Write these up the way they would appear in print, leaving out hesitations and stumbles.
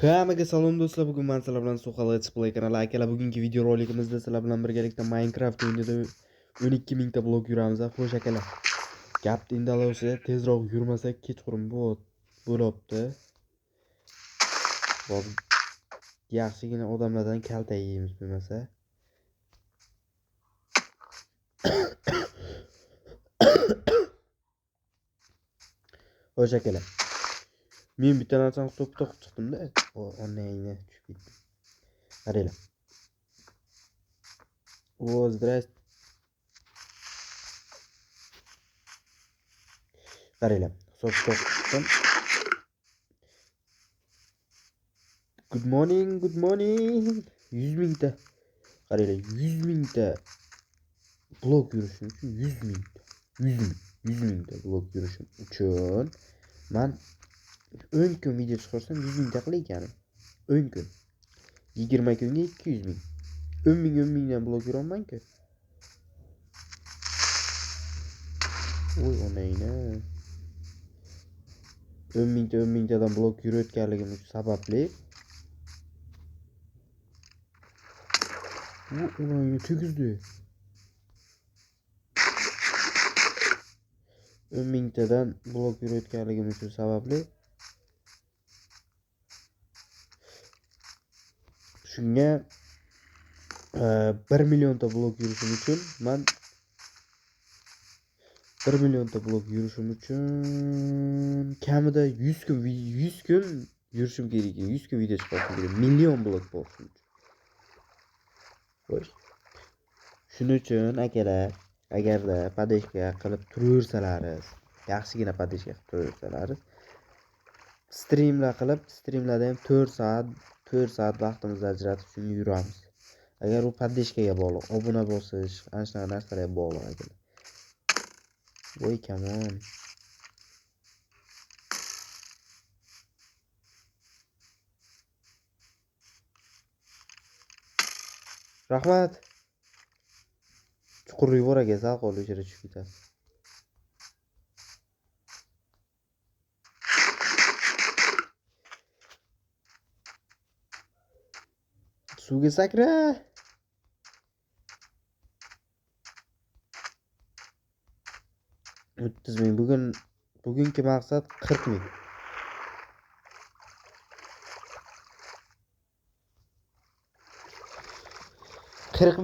Hammaga salom do'stlar, bugun men sizlar bilan So'qal Let's Play kanali akalar. Bugungi video rolikimizda sizlar bilan birgalikda Minecraft o'yinida 12 mingta blok yuramiz. Xo'sh akalar. Gapni indalashda tezroq yurmasak kechqurun bo'libdi. Yaxshigina odamlardan kalta yeymiz bo'lmasa. Xo'sh akalar. Men bitta narsani to'qib chiqdim-da. Onangni tushib ketdim. Qaranglar. Zdrast. Qaranglar. To'qib chiqdim. Good morning. 100 mingta. Qaranglar, 100 mingta blok yurishim uchun 100 mingta. 100 mingta blok yurishim uchun men 10 kun video chiqarsam 100 mingta qilar ekan. 10 kun. 20 kunga 200 ming. 10 mingdan blok yuraman-ku. Voy onayni. 10 mingtadan blok yurayotganligim uchun sababli. Bu onayni tegizdi. 10 mingtadan blok yurayotganligim uchun sababli. Shunga 1 millionta blok yurishim uchun men 1 millionta blok yurishim uchun kamida 100 kun yurishim kerak. 100 kun video chiqarishim kerak. Million blok bo'lsin. Xo'sh. Shuning uchun akalar, agarda podeshka qilib turaversalaringiz, yaxshigina podeshka qilib turaversalaringiz, streamlarda ham 4 soat vaqtimizni ajratib shuni yuramiz. Agar u podeshkaga bog'liq, obuna bo'lsiz, ana shunaqa narsalarga bog'liq akalar. Voy come on. Rahmat. Chuqur yubor aka, sal qoldi ichida tushib ketadi. Suvga sakra. O'ttizming. Bugungi maqsad 40 ming.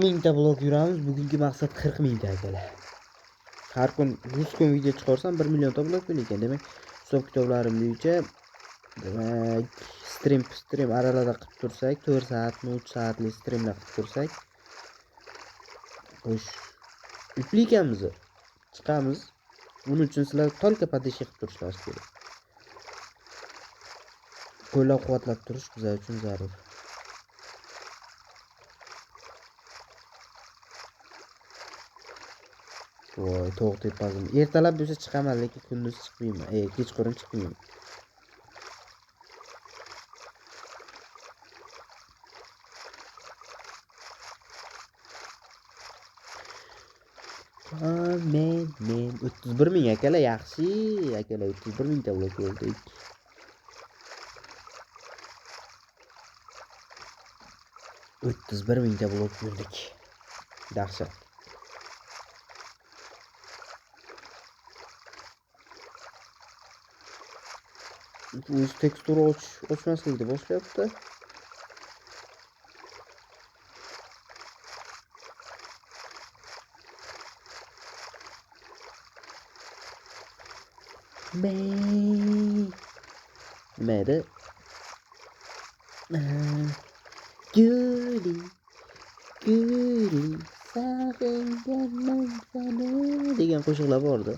Mingta blok yuramiz. Bugungi maqsad 40 mingta akalar. Har kun 100 kun video chiqarsam 1 millionta blok bo'lar ekan. Demak, hisob kitoblarim bo'yicha demak stream aralarda qilib tursak, 4 soatmi, 3 soatli streamlar qilib tursak, xo'sh, yupli ekanmiz. Chiqamiz. Buning uchun sizlar tolka podeshka qilib turishlaringiz kerak. Qo'llab-quvvatlab turish bizlar uchun zarur. Voy, tog' tepasini. Ertalab bo'lsa chiqaman, lekin kunduz chiqmayman. Kechqurun chiqmayman. Men 31 ming akalar, yaxshi. Akalar 31 mingta blok bo'ldik. $31 mingta blok yurdik. Dahshat. O'z tekstura ochmaslikni boshlayapti. Nima Guli sog'inganman seni degan qo'shiqlar bordi.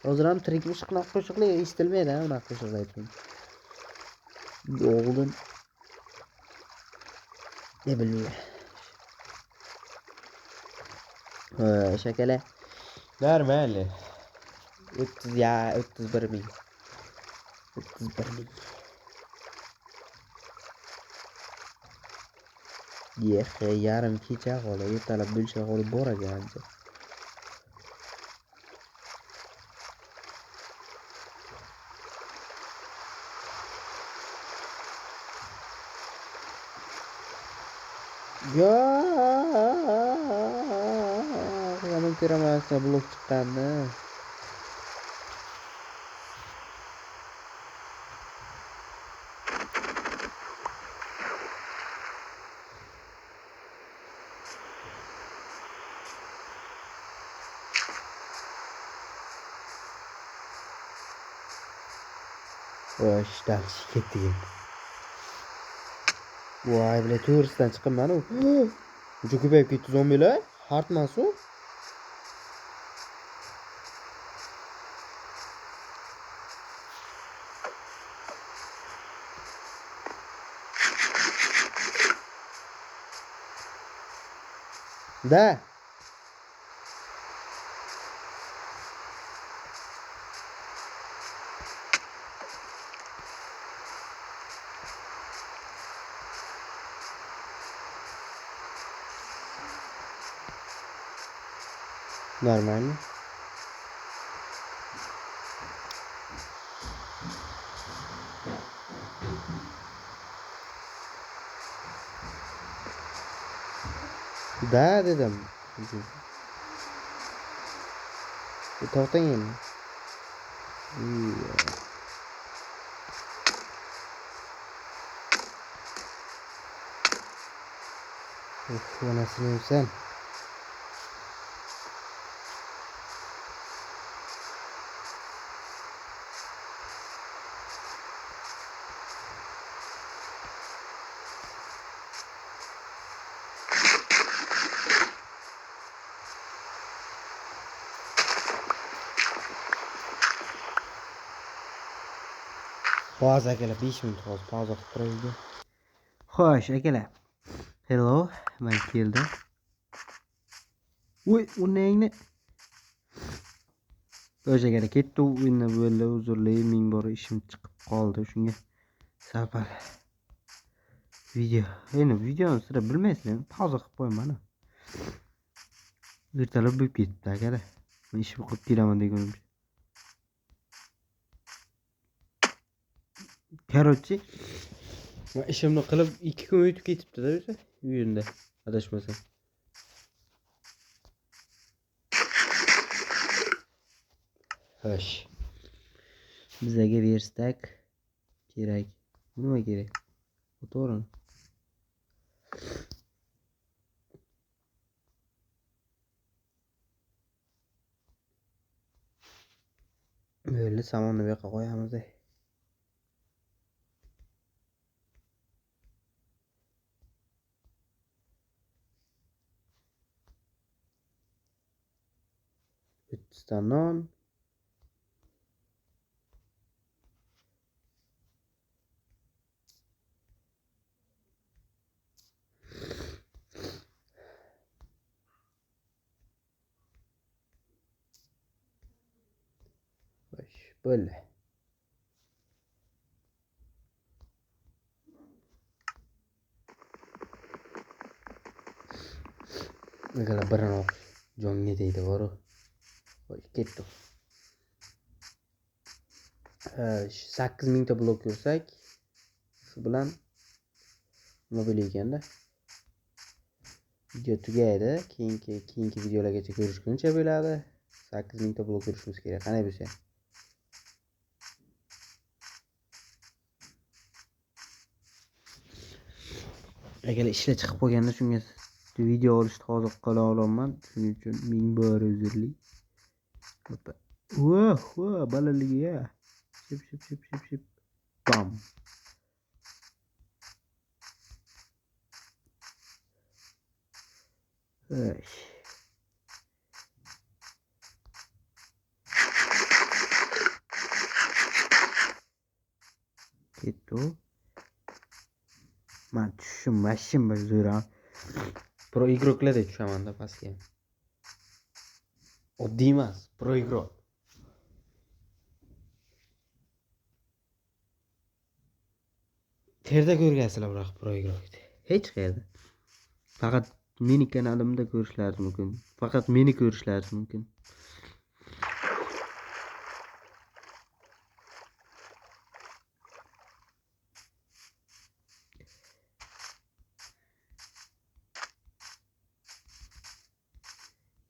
Hozir ham tirikmish qanaqa qo'shiqlar eshitilmaydi, unaqa qo'shiqlar aytdim. O'g'lim ne bilmayman. Shakala. Normal. 31 ming. 31 ming. Yarim kecha qolib, ertalab bo'lsa qolib boragan. Ya yaman teramasda blok chiqqanni. Voy, dahshi ketdi. Voy, bile to'g'risidan chiqibman u. Juda ko'payib ketdi zombilar. Hartmas u. Da. Нормально. Да, dedim. To'xtang endi. Onasini yemsan. Hozir akalar 5 minut hozir pauza qilib turaylik. Xo'sh, akalar. Hello, men keldim. Uy, uningni. O'sha akalar ketdi, endi bo'ldi, uzrli, ming bor ishim chiqib qoldi shunga. Sapar. Endi videoni sira bilmaysizlar, pauza qilib qo'yman. Ertalab bo'lib ketdi akalar. Men ishim qilib kelaman deganimcha. Короче, men ishimni qilib 2 kun o'tib ketibdi-da o'sha uyinda, adashmasam. Xo'sh. Bizga verstak kerak. Nima kerak? To'g'ri. Bo'ldi, samonni bu yoqqa qo'yamiz. Bitta non. Xo'sh, bo'ldi. Agalar birini o'qish jonga tegdi boru. Voy, ketdi. 8000 ta blok ko'rsak, shu bilan nima bo'lar ekanda? Video tugaydi. Keyingi videolargacha ko'rishguncha bo'ladi. 8000 ta blok ko'rishimiz kerak. Qanday bo'lsa? Agar ishlar chiqib qolganda shunga video olishni hozir qila olaman. Shuning uchun ming bor uzrli. Voh, balaliga. Ship. Bam. Ketdi. Men tushunmashim bir zo'ra. Pro igroklarda tushamanda pastga. Oddiy emas, pro igrok. Qayerda ko'rgansizlar biroq pro igrokni? Hech qayerda. Faqat meni kanalimda ko'rishlaringiz mumkin. Faqat meni ko'rishlaringiz mumkin.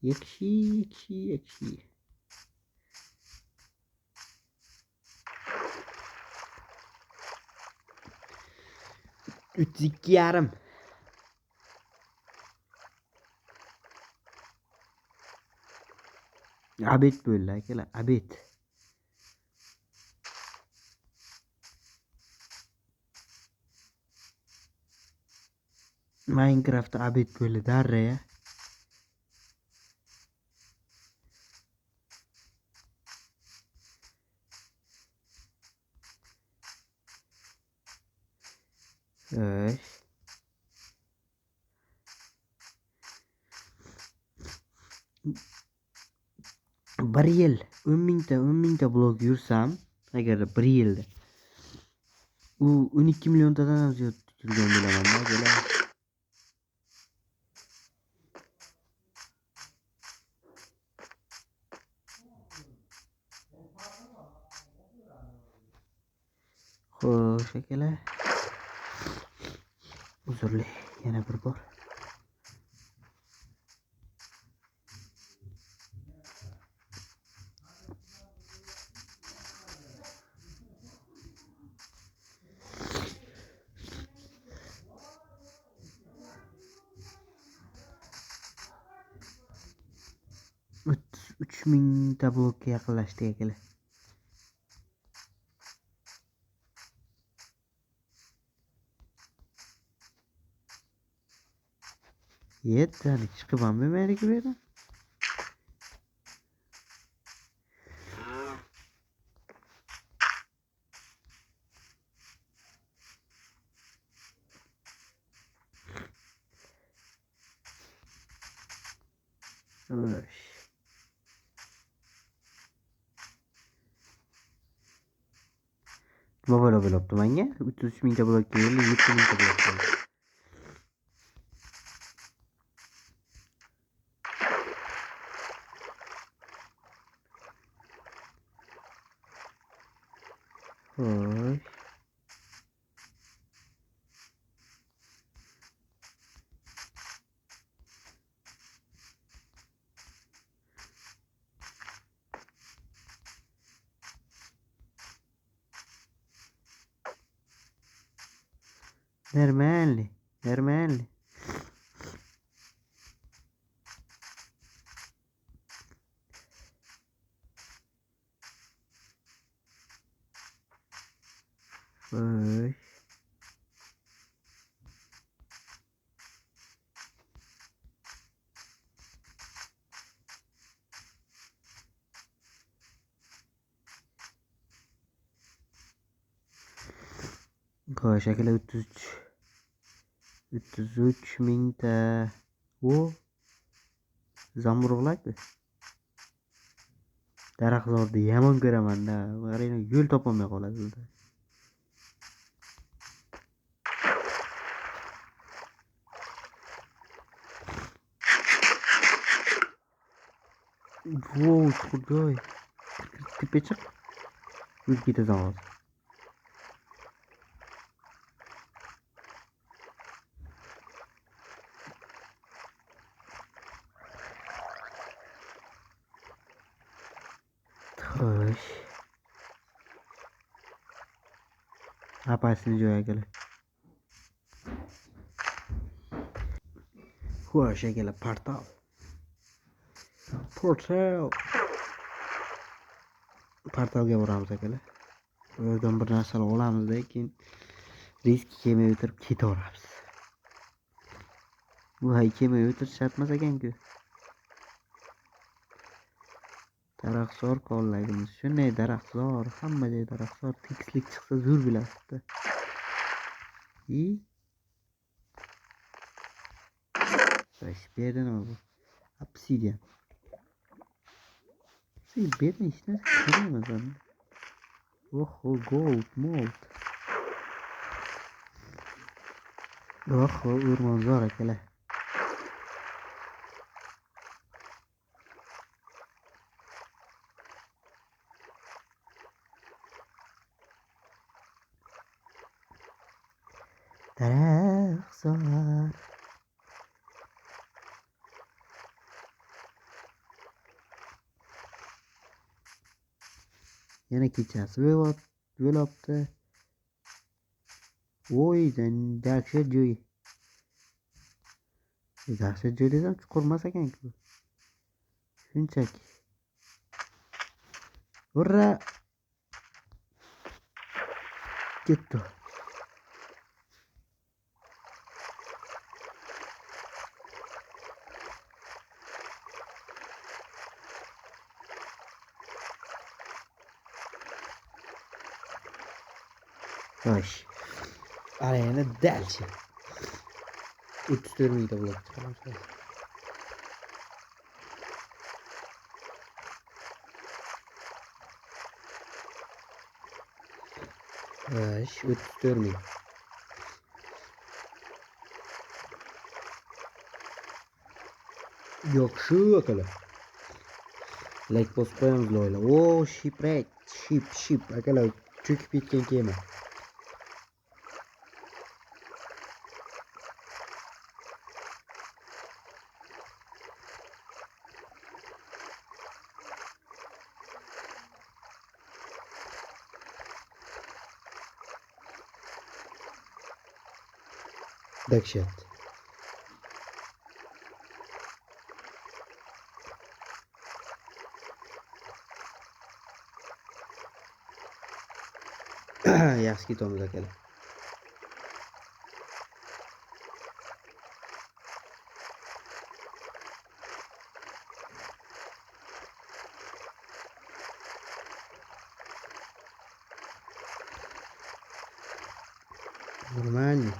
Ekşi. 302 yarım. Abed böyle akalar. Abed. Minecraft'ta abed böyle darre ya. Ay. Bir yil 10 mingta blok yursam agar bir yilda u 12 milliontadan ham ziyod yurgan bo'laman akalar. Xo'sh akalar. Uzrli yana bir bor. Uch mingta blokka yaqinlashdik akalar. Yettani chiqib ham bo'lmaydi bu yerdan. Xo'sh. Nima bo'libdi menga? 33 mingta blokka 7 mingta blokka. Xo'sh. Нормально. Xo'sh. Xo'sh akalar 33 mingta. O zamburug'larku. Daraxtzorni yomon ko'raman-da. Qarang, yo'l topolmay qoladi bizda. Wow, chuqurjoy. Tepa chiq. O'zib ketasan hozir. Xo'sh. Apasini joy akalar. Xo'sh akalar, portal. Portalga boramiz akalar. Bu yerdan bir narsalar olamizda, keyin risk kelmay o'tirib ketaveramiz. Bu hay kelmay o'tirish shart emas ekan-ku. Daraxtzor qo'llaymiz. Shunday daraxtzor, hamma joy daraxtzor, tekislik chiqsa zo'r bilasizda. Başka nima bu? Obsidian. Sen berma hech narsa ko'rmayman. Oho, gold, mold. Oho, o'rmonzor akalar. Daraxtzor. Yana kechasi bo'libdi. Voydan dahshat joy. Dahshat joy desam chuqurmas ekan-ku. Shunchaki. Urra! Ketdi. Xo'sh. Ana yana dalchi. 34 mingta blok chiqaramiz. Xo'sh, 34 ming. Yaxshi akalar. Like bosib qo'yamiz loyla. O, shiprak, ship akalar cho'kib ketgan kema. Dahshat. Yaxshi ketamiz akalar. Нормально.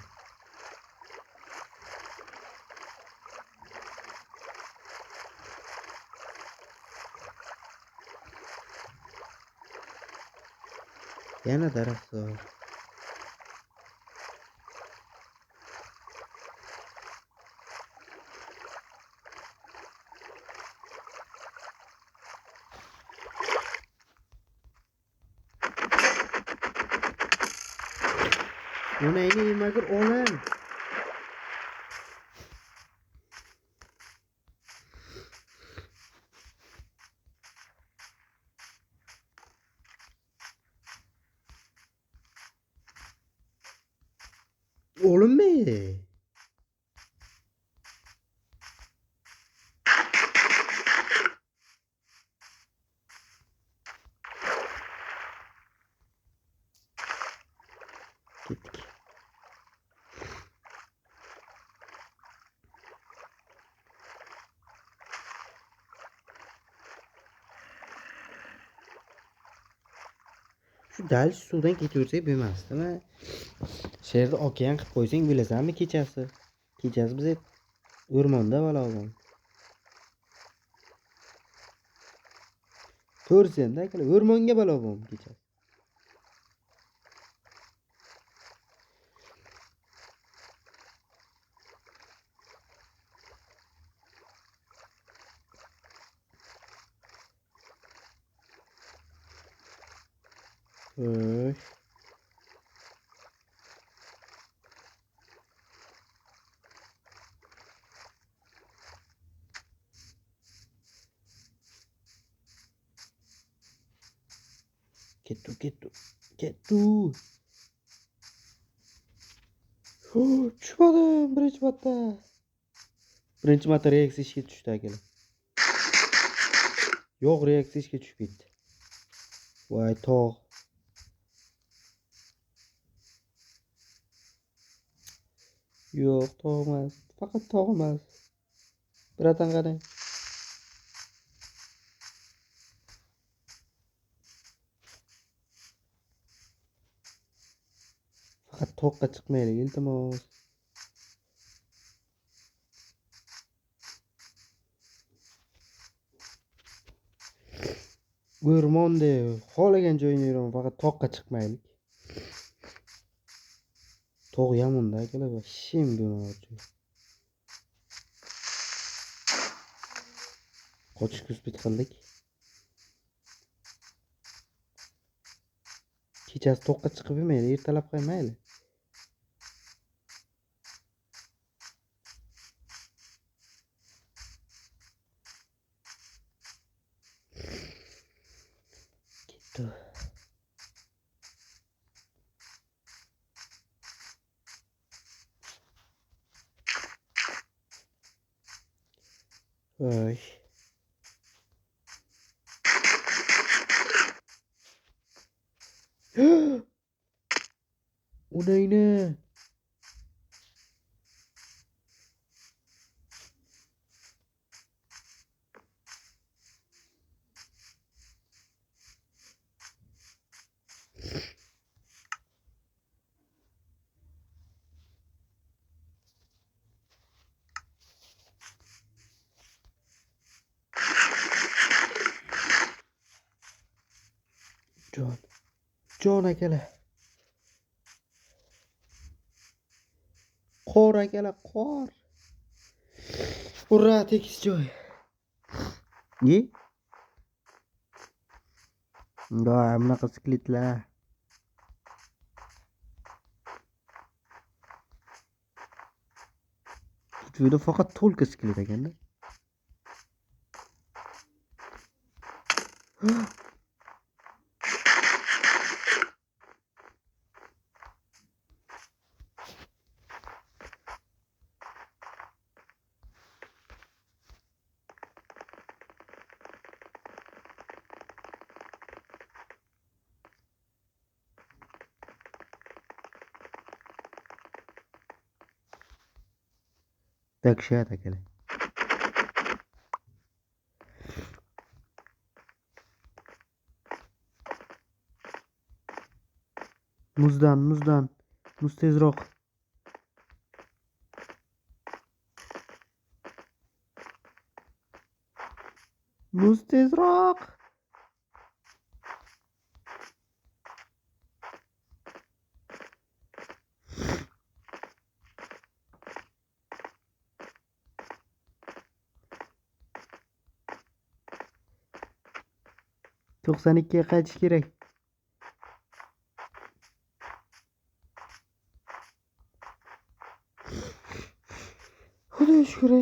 Yana daraxtzor. Buni ini nimadir olam. Oğlum be. Gittik. Şu dal suvdan ketaversak bo'lmasdimi? Sherda okean qilib qo'ysang bilasanmi kechasi? Kechasi biz o'rmonda balog'im. Ko'rsanda akalar, o'rmonga balog'im kechasi. Xo'sh. Kettu. Tushmadim birinchi marta. Birinchi marta reaksiya ishga tushdi akalar. Yo'q, reaksiya ishga tushib ketdi. Voy tog'. Yo'q, tog' emas. Faqat tog' emas. Biratan qarang. Faqat toqqa chiqmaylik, iltimos. O'rmonda xohlagan joyini yuraman, faqat toqqa chiqmaylik. Tog' yomon-da akalar, shim bo'lmaydi. Qochish ko'zbet qildik. Kechasi toqqa chiqib yurmaydi, ertalab qo'ymaydi. Ketdi. Voy. O neyine? John. John akala. Qor akala, qor. Ura, tekis joy. Ye? Da, bunaqa siklitlar. Videoda faqat to'lka siklet ekanda. Dahshat akala. Muzdan. Muz tezroq. Muz tezroq. To'qson ikkiga qaytish kerak. Xudo shukr.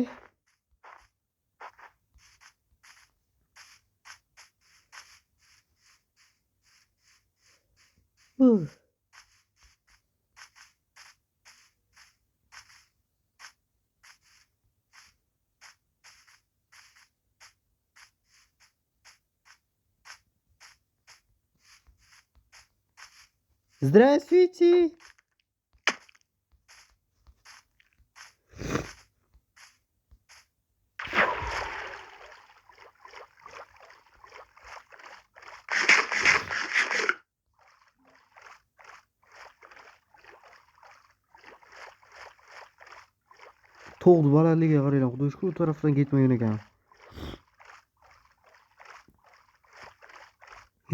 Bu. Здравствуйте. Tog'ni balandligiga qaranglar, xudo shukr, u tarafdan ketmagan ekan.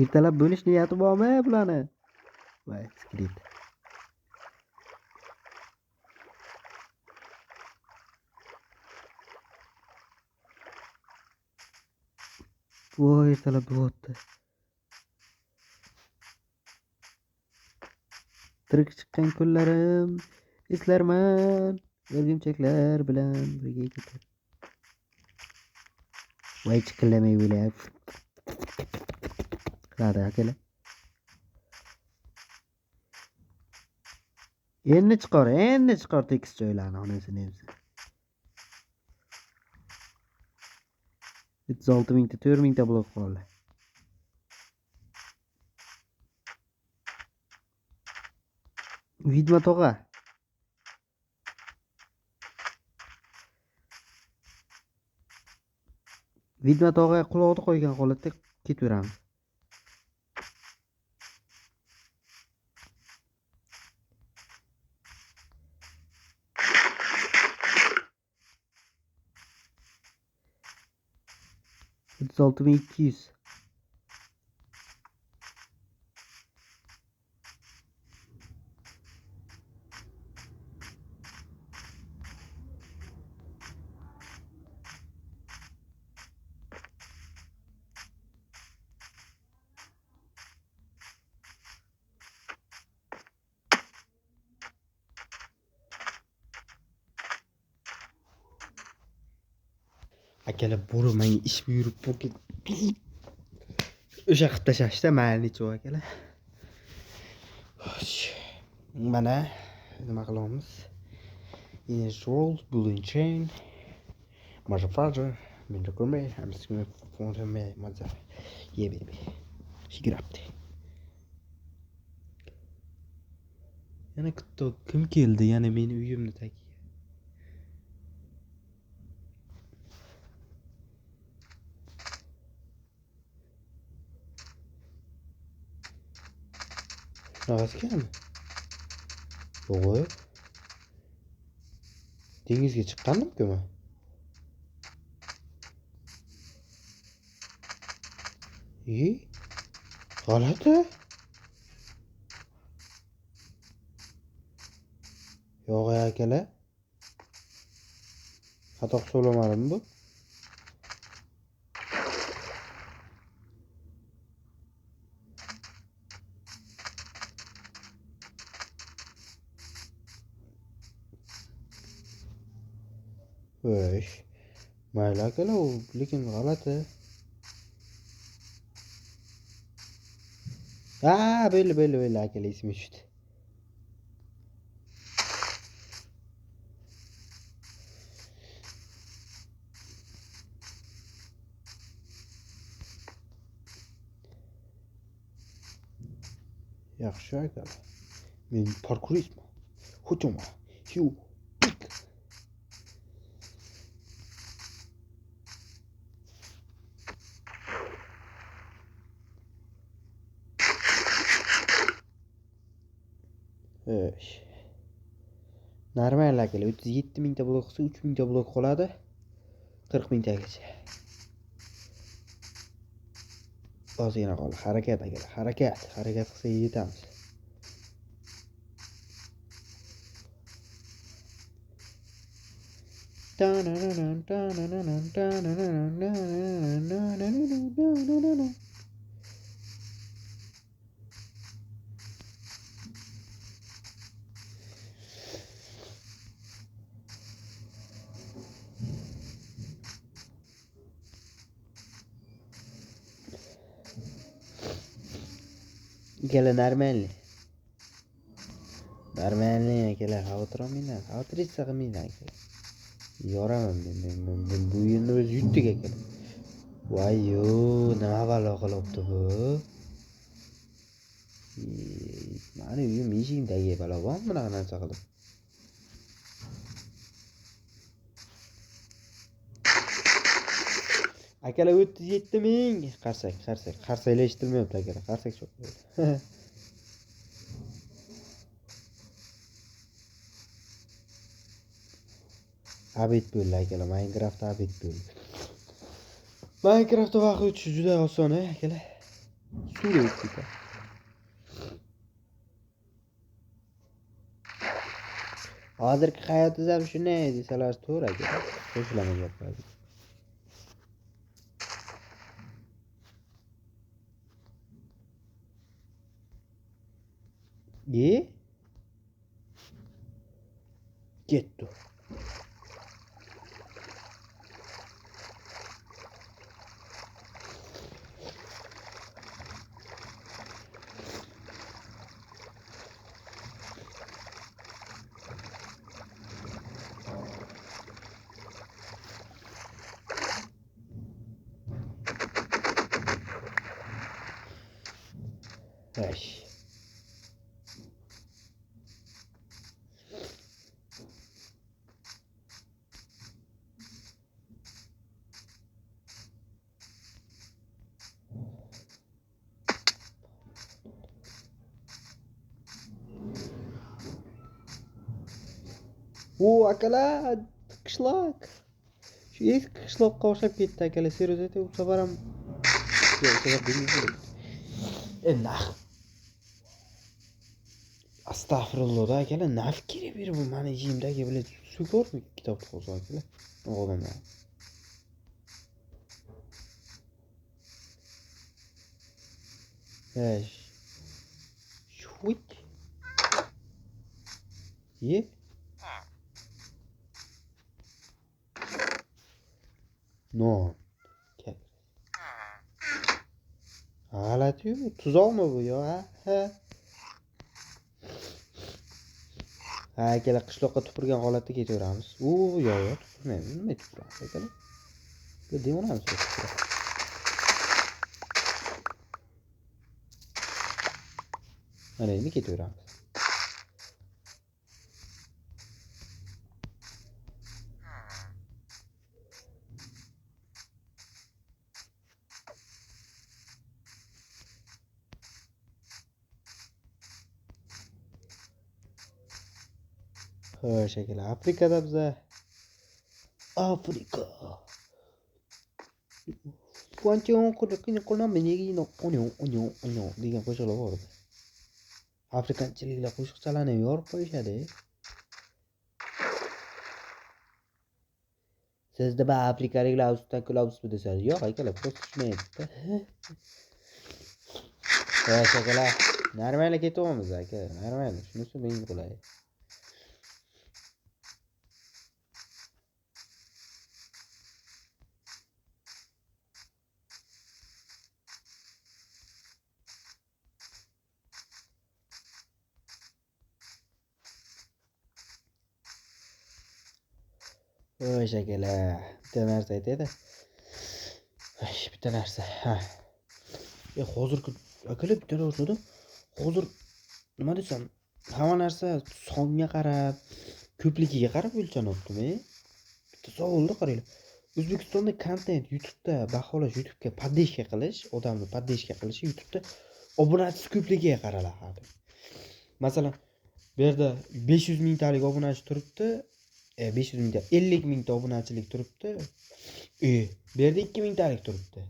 Ertalab bo'lish niyati bormi bularni? Voy, skrit. Voy, ertalab bo'lyapti. Tirik chiqqan kunlarim eslarman. O'rgimchaklar bilan birga ketib. Voy, chiqillamay o'ylab. Qiladi akala. Endi chiqar tekis joylarni onasini o'zi. 36 mingta, 4 mingta blok qoldi. Vidma tog'a. Vidma tog'a quloqni qo'ygan holatda ketaveramiz. It's 6200. Akalar buni menga ish buyurib bo'lib o'sha qilib tashlashda maylichu akalar. Mana nima qilamiz? Is roll, boolean chain, motherfucker, Minder ko'rmay, hammasini ko'rmay maza. Ye baby. She grabbed. Yana kim keldi? Yana meni uyimni tagiga. Shunaqasi kelmi? Yo'q. Dengizga chiqqandim-ku men. G'alati. Yo'q akalar. Xato hisoblamadim bu. Voy. Mayli akalar, lekin g'alati. Belli akalar esimga tushdi. Yaxshi akalar. Men parkuristman. Hujumman. Hiu. Normal akalar, 37 mingta blok qilsa 3 mingta blok qoladi. 40 mingtagacha. Ozgina qoldi. Harakat akalar, harakat qilsak yetamiz. Akalar нормально. Нормально akalar, xavotir olmanglar. Xavotiringiz qilmanglar akalar. Yoraman men bu yerni o'zi yutdik akalar. Voy-yo, nima balo qilibdi bu? Mani uyim eshigimdagi balobon bunaqa narsa qilib. Akalar 37 ming. Qarsaklar eshitilmayapti akalar. Qarsak cho'q. Abid bo'ldi akalar, Minecraft abid bo'ldi. Minecraftda vaqt o'tishi juda oson akalar. Suv ketadi. Hozirgi hayotingiz ham shunday desalar to'g'ri akalar. Qo'shilaman gaplarga. Ketdi. Ay. Akalar, qishloq. Shu eski qishloqqa o'xshab ketdi akalar. Serozat bu safar ham endi astag'firulloh akalar, naf kerak berib bu meni yeyimdagi bilan so'kormi kitobni qo'zg'ab akalar. Odamlar. Şuit. Ye. No. Gel. G'alati yu, tuzokmi bu yo? Ha. Akalar qishloqqa tupurgan holatda ketaveramiz. Yo'q, tupurmaymiz. Nima tupuramiz akalar? devoramiz. Mana endi ketaveramiz. Xo'sh, akalar, Afrikada biza Afrika. degan qo'shiqlar bor edi. Afrikanchiliklar qo'shiqchalarni yorib qo'yishadi. Sizda ba afrikaliklar usta desadi. Yo'q, akalar, просто tushmayapti. Xo'sh, akalar, normal ketyapmiz, aka. Normal. Shunisi menga qulay. Xo'sh, akalar, bitta narsa aytaydi. Bitta narsa. Ha. Hozirgi akalar bitta narsa. Hozir nima desam, hamma narsa songa qarab, ko'pligiga qarab o'lchanyaptimi? Bitta savolni qaranglar. O'zbekistonda kontent YouTube'da baholash, YouTube'ga podдержка qilish, odamni podдержка qilishi YouTube'da obunachisi ko'pligiga qaraladi. Masalan, bu yerda 500 mingtalik obunachi turibdi, 500 mingta, 50 mingta obunachilik turibdi. Bu yerda 2 mingtalik turibdi.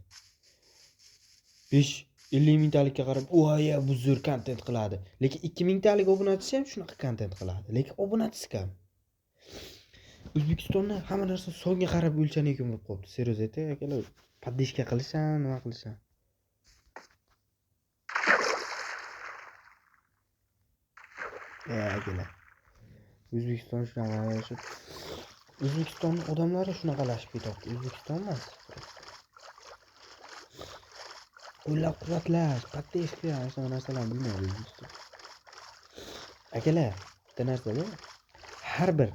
50 mingtalikka qarab, "Voya, bu zo'r kontent qiladi." Lekin 2 mingtalik obunachisi ham shunaqa kontent qiladi, lekin obunachisi kam. O'zbekistonda hamma narsa songa qarab o'lchanayotgan bo'lib qolibdi. Serios aytay, akalar, podдержка qilisham, nima qilisham. Akalar. O'zbekiston shunaqa. O'zbekistonning odamlari shunaqalashib ketyapti. O'zbekiston emas. Qo'llab-quvvatlash, podдержка, o'sha narsalarni bilmaydi O'zbekiston. Akalar, bitta narsa-da, har bir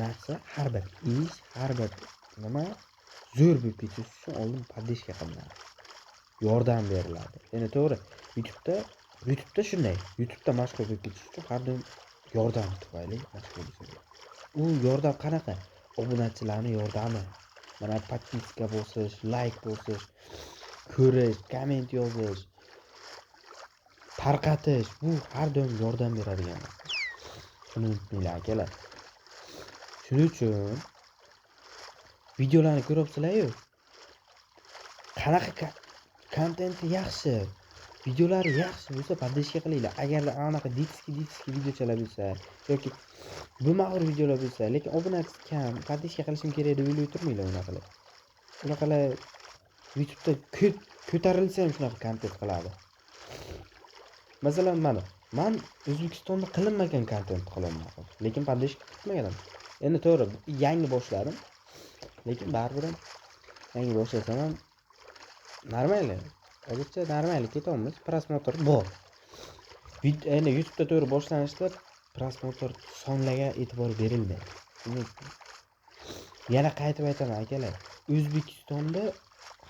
narsa, har bir ish, har bir nima zo'r bo'lib ketishi uchun oldin podдержка qilinadi. Yordam beriladi. Endi to'g'ri, YouTube'da shunday. YouTube'da mashhur bo'lib ketish uchun har doim yordam tufayli mashhur bo'ladi. U yordam qanaqa? Obunachilarning yordami. Mana podpiska bosish, like bosish, ko'rish, komment yozish, tarqatish, bu har doim yordam beradigan. Shuni unutmanglar, akalar. Shuning uchun videolarni ko'ryapsizlar-ku. Qanaqa kontenti yaxshi, videolari yaxshi bo'lsa podдержка qilinglar. Agar anaqa ditski videochalar bo'lsa yoki bo'lmag'ur videolar bo'lsa, lekin obunachisi kam, podдержка qilishim kerak deb o'ylab turmanglar unaqalar. Unaqalar YouTube'da ko'tarilsa ham shunaqa kontent qiladi. Masalan, men O'zbekistonda qilinmagan kontent qilaman, lekin podдержка qilmaganman. Endi to'g'ri, yangi boshladim, lekin baribir ham yangi boshlasam ham normal. Hozircha normal ketyapmiz, prosmotr bor. Endi YouTube'da to'g'ri boshlanishda prosmotr sonlarga e'tibor berilmaydi. Yana qaytib aytaman, akalar, O'zbekistonda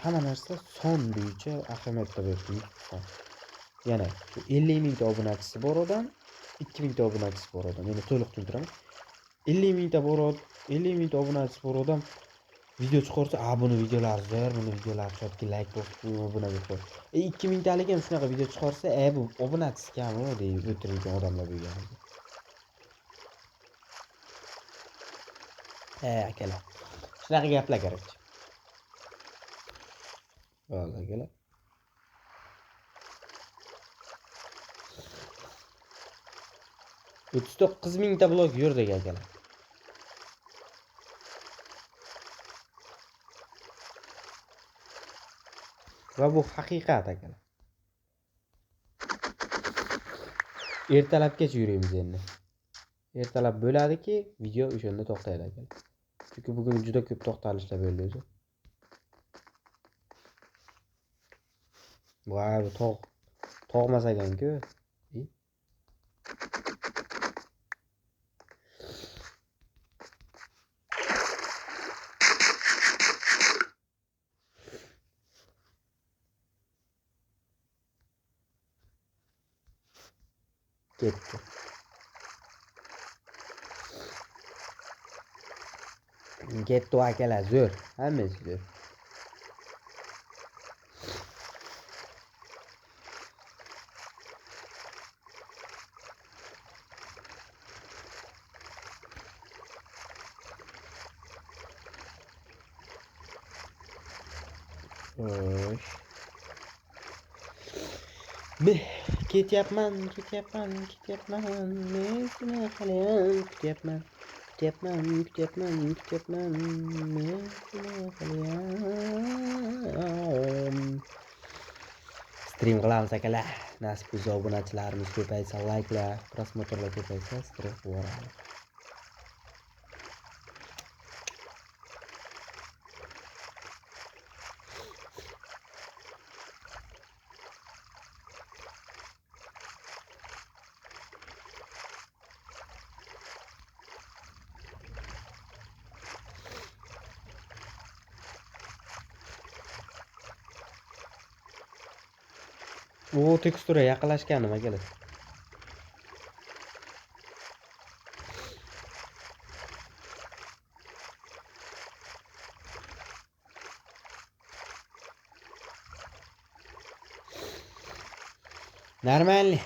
hamma narsa son bo'yicha ahamiyatga beriladi. Yana 50 mingta obunachisi bor odam, 2 mingta obunachisi bor odam. Meni to'liq tushuntiraman. 50 mingta obunachisi bor odam video chiqarsa, buni videolari zo'r, buni videolari chotki like bosib, buni qo'y. 2 mingtalik ham shunaqa video chiqarsa, bu obunachisi kam-ku deb o'tirgan odamlar bo'lgan. Akalar. Shunaqa gaplar kerak. Bo'ldi, akalar. O'ttiz 9 mingta blog yurdik, akalar. Va bu haqiqat, akalar. Ertalabgacha yuramiz endi. Ertalab bo'ladiki, video o'shanda to'xtaydi, akalar. Chunki bugun juda ko'p to'xtalishlar bo'ldi o'zi. Voy, bu tog'mas ekan-ku. Ketdi. Ketdi akalar zo'r. Hammasi zo'r. Xo'sh. Ketyapman. Men seni hali kutyapman. Men seni hali stream qilamiz akalar. Nasib bo'lsa obunachilarimiz ko'paysa, like'lar, prosmotrlar ko'paysa, stream qilamiz. Bu tekstura yaqinlashganim akalar. Нормально.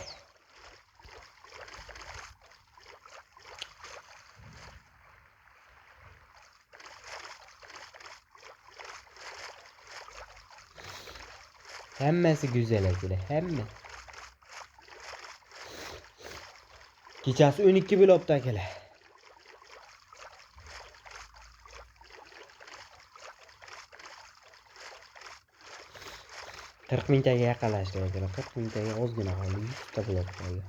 Hammasi güzel akalar, hamma. Kechasi 12 bo'libdi akalar. Qirq mingtaga yaqinlashdi akalar. 40 mingtaga ozgina qoldi. 100 ta bo'lib qoldi.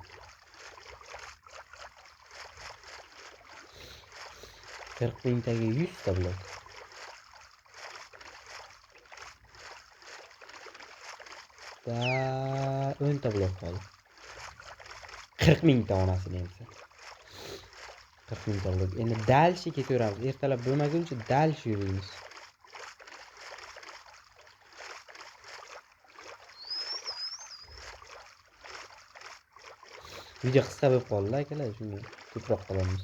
40 mingtaga 100 ta bo'lib. Da 10 ta bo'lib qoldi. 40 mingta onasini emsa. 40 mingta bo'lib. Endi dalshi ketaveramiz. Ertalab bo'lmaguncha dalsh yuramiz. Video qisqa bo'lib qoldi akalar, shunga ko'proq qilamiz.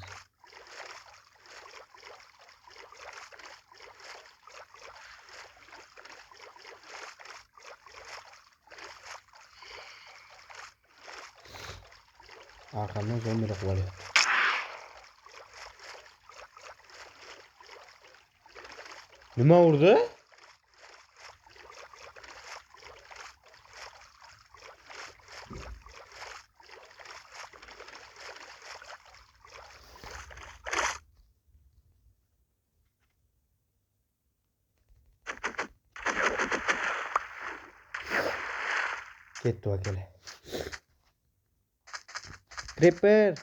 Arqamdan zombilar qo'lyapti. Nima urdi? Ketdi akalar. Creeper.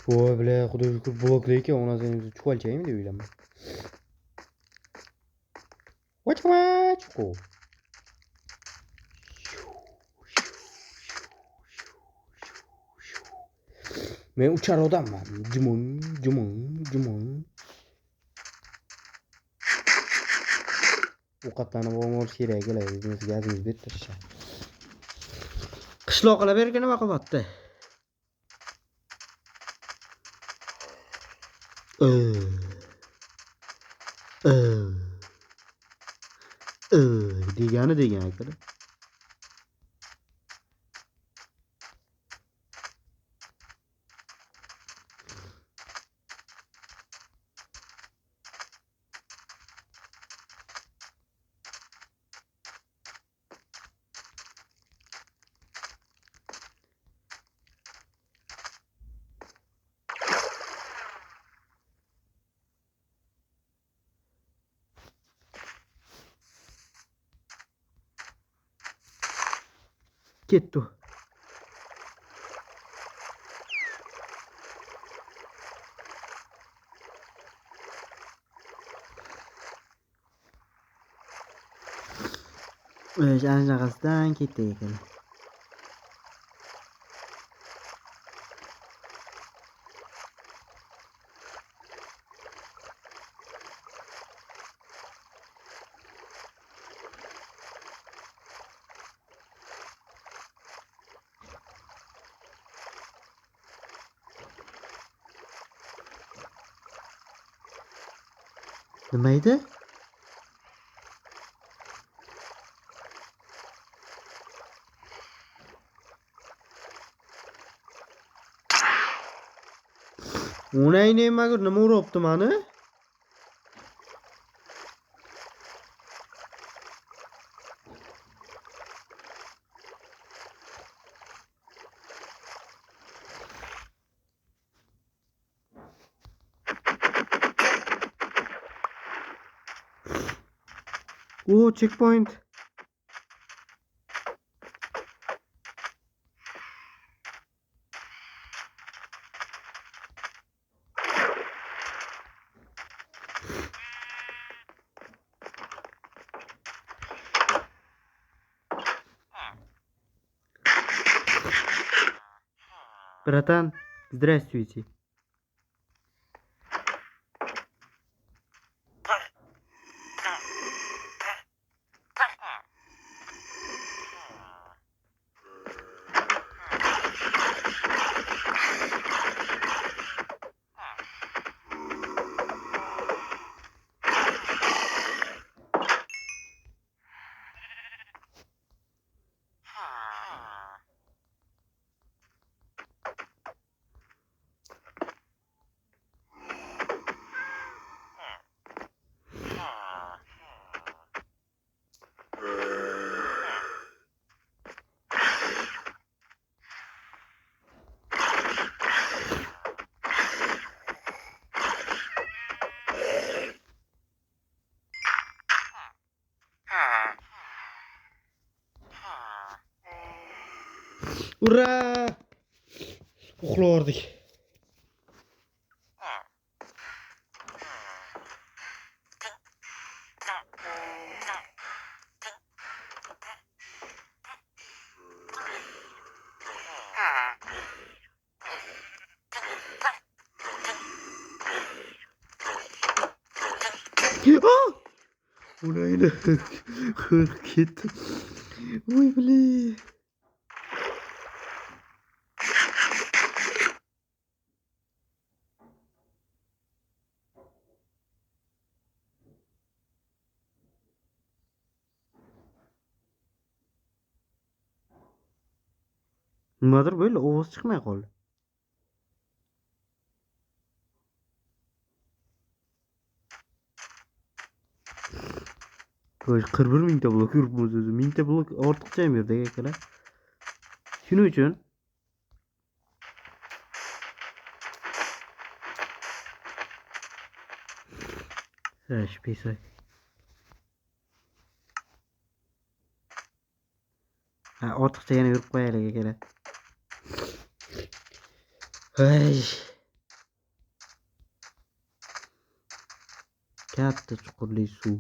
Voy bile, xudo shukr bloklayki onasini chuvalchaymi deb o'yladim. Vochmachko. Men uchar odamman. Jumon. Ovqatlanib olmoq kerak akalar. Biz gazimiz bitdi. Qishloqlar bergan nima qilyapti? degan akalar. Ketdi. Anaqasidan ketdi ekan. Nima edi? Unay nemaga nima uribdi mani? Oh, checkpoint. Братан, здравствуйте. Ura! Uxlardik. Ah! Ulaylı. Hareket. Oy bile. Nimadir böyle ovoz chiqmay qoldi. Qo'y 41 mingta blok yuribmiz o'zi. Mingta blok ortiqcha ham yerda akalar. Shuning uchun shu pesa. Ha, ortiqcha yana yurib qo'yaylik akalar. Hay. Katta chuqurli suv.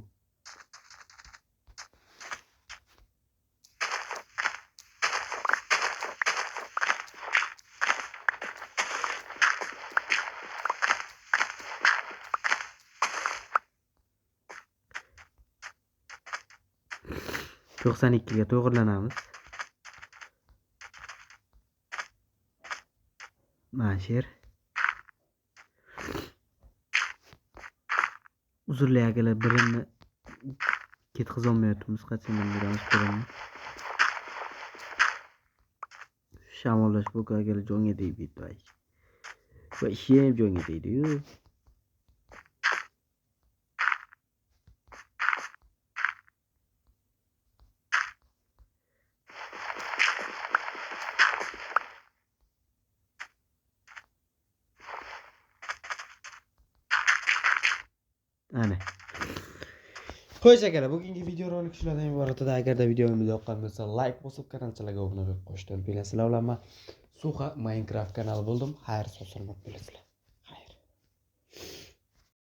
To'qson ikkiga to'g'irlanamiz. Mana sher. Uzrli akalar birini ketkazolmayapmiz. Qachondan beramiz birini. Shamollash bu akalar jonga tegib ketdi. Va ishi ham jonga tegdi-yu. Ana. Xo'sh akalar, bugungi videorolik shulardan iborat edi. Agarda videomiz yoqqan bo'lsa, like bosib, kanalchalarga obuna bo'lib qo'shtirib bilasizlar. Ular men Suxa Minecraft kanali bo'ldim. Xayr, sog' salomat bo'lasizlar.